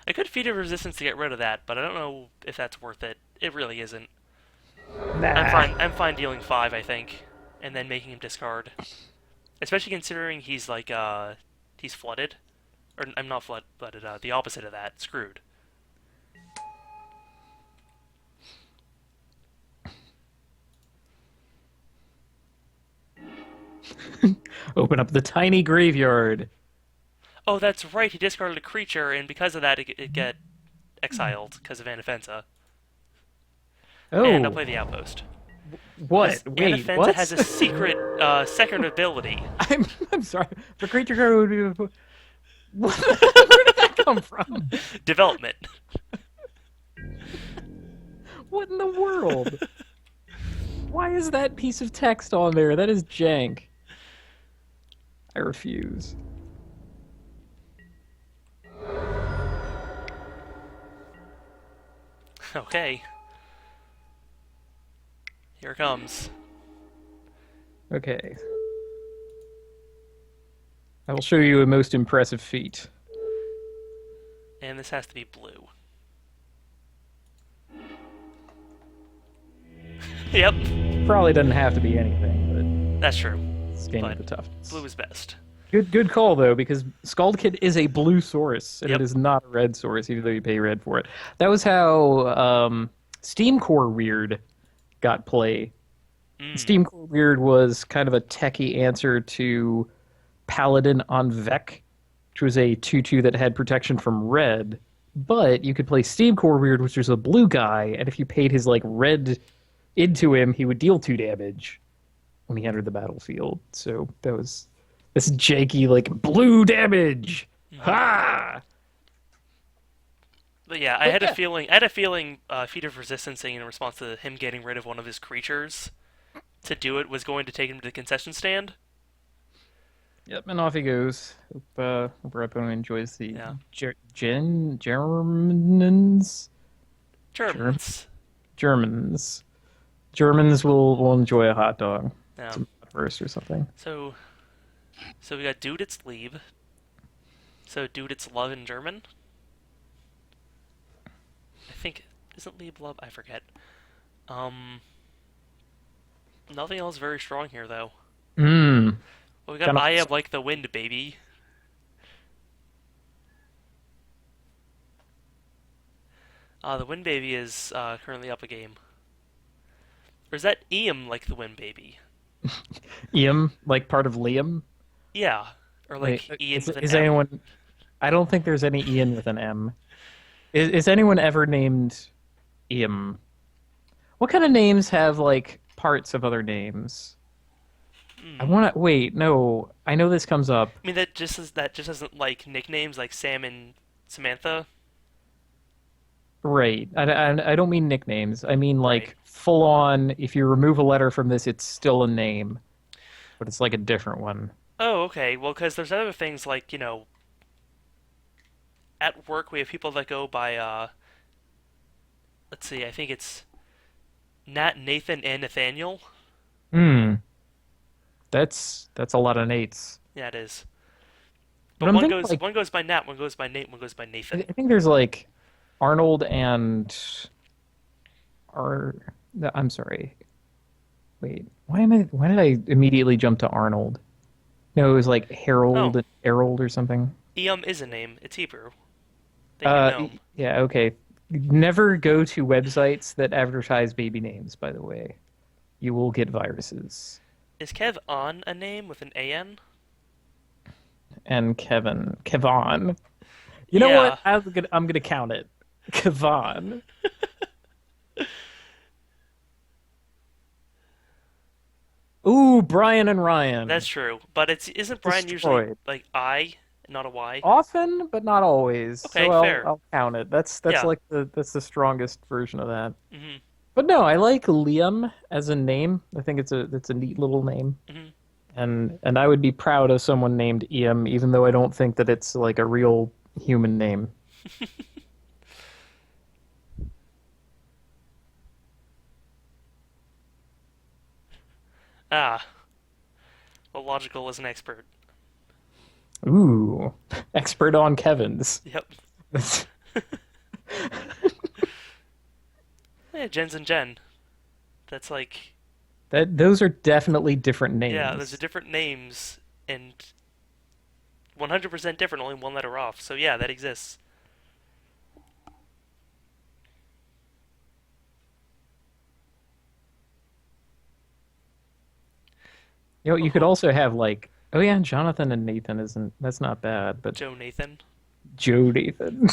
I could feed a resistance to get rid of that, but I don't know if that's worth it. It really isn't. Nah. I'm fine dealing 5, I think, and then making him discard. Especially considering he's like he's flooded. Or I'm not flooded, the opposite of that, screwed. Open up the tiny graveyard. Oh, that's right, he discarded a creature, and because of that, it get exiled because of Anafenza. Oh, And I'll play the Outpost. what? Because Wait, Anafenza what? has a secret second ability. I'm sorry. The creature card would be... Where did that come from? Development. What in the world? Why is that piece of text on there? That is jank. I refuse. Okay. Here it comes. Okay. I will show you a most impressive feat. And this has to be blue. Yep, Probably doesn't have to be anything, that's true. but it's game But of the toughness. Blue is best. Good call though, because Scaldkid is a blue source, and Yep. it is not a red source, even though you pay red for it. That was how Steam Core Weird got play. Steam Core Weird was kind of a techie answer to Paladin on Vec, which was a 2/2 that had protection from red, but you could play Steam Core Weird, which was a blue guy, and if you paid his like red into him, he would deal 2 damage when he entered the battlefield. So that was this janky like blue damage. Ha! But yeah, I had a feeling. Feat of Resistancing in response to him getting rid of one of his creatures to do it was going to take him to the concession stand. Yep, and off he goes. Hope our opponent enjoys the Yeah. Germans. Germans. Germans. Germans will enjoy a hot dog. Yeah. Some first or something. So we got Dude It's Lieb. So Dude It's Love in German. I think isn't Lieb love? I forget. Um, Nothing else very strong here though. Mmm. Well, we got Kind I of. Am Like the Wind, baby. The Wind Baby is currently up a game. Or is that Iam Like the Wind Baby? Iam, like part of Liam. Yeah. Or Wait, like Ian with an is M. anyone? I don't think there's any Ian with an M. Is anyone ever named Iam? What kind of names have like parts of other names? I Hmm. want to wait. No, I know this comes up. I mean that just isn't like nicknames like Sam and Samantha. Right. I don't mean nicknames. I mean Right. like full on. If you remove a letter from this, it's still a name, but it's like a different one. Oh, okay. Well, because there's other things like, at work we have people that go by, let's see, I think it's Nat, Nathan, and Nathaniel. Hmm. That's a lot of Nates. Yeah, it is. But But I'm thinking like one goes by Nat, one goes by Nate, one goes by Nathan. I think there's like Arnold and Ar. No, I'm sorry. Wait. Why did I immediately jump to Arnold? No, it was like Harold Oh, and Harold or something. Eum is a name. It's Hebrew. Thank you, Gnome. Yeah, okay. Never go to websites that advertise baby names, by the way. You will get viruses. Is Kev on a name with an AN? And Kevon. You know Yeah. what? I'm gonna count it. Kevon. Ooh, Brian and Ryan. That's true. But isn't Brian usually Destroyed. like I, not a Y? Often, but not always. Okay, So I'll fair. I'll count it. That's Yeah. like the strongest version of that. Mhm. But no, I like Liam as a name. I think it's a neat little name. Mhm. And I would be proud of someone named Iam, even though I don't think that it's like a real human name. Ah, well, logical is an expert. Ooh, expert on Kevin's. Yep. That's- Yeah, Jen's and Jen. That's like, That those are definitely different yeah, those are names. different names and 100% different, only one letter off. So yeah, that exists. You know, you could Oh, also have like, oh yeah, Jonathan and Nathan isn't that's not bad, but Joe Nathan. Joe Nathan,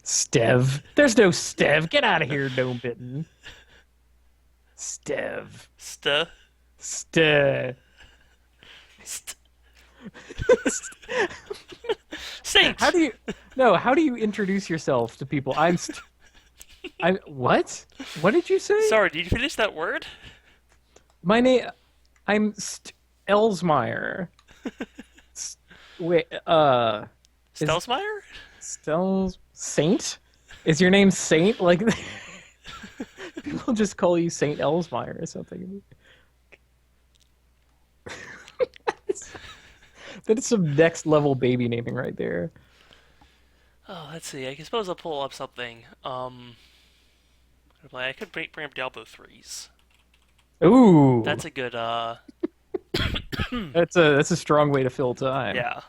Stev. There's no Stev. Get out of here, no bitten. Stev. St. Stev. St. Saint. How do you no? How do you introduce yourself to people? I'm what? What did you say? Sorry, did you finish that word? My name. I'm Elsmeyer. S- Wait. Is Stelsmeyer? Stels Saint? Is your name Saint? Like people just call you Saint Elsmeyer or something. That is some next level baby naming right there. Oh, let's see. I suppose I'll pull up something. I could bring up Diablo 3s. Ooh, That's a good, that's a strong way to fill time. yeah.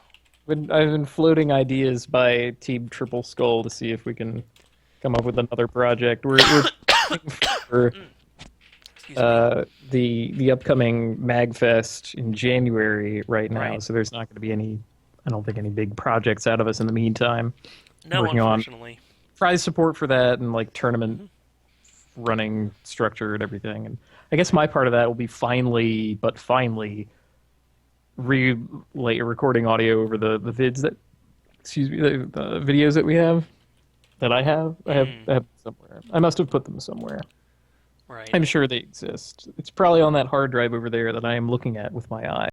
I've been floating ideas by Team Triple Skull to see if we can come up with another project. We're planning for Excuse me. the upcoming Magfest in January right now, Right. so there's not going to be any. I don't think any big projects out of us in the meantime. No, Working on unfortunately. prize support for that and like tournament Mhm. running structure and everything. And I guess my part of that will be finally like recording audio over the vids that excuse me the videos that we have that I have somewhere. I must have put them somewhere. Right. I'm sure they exist. It's probably on that hard drive over there that I am looking at with my eye.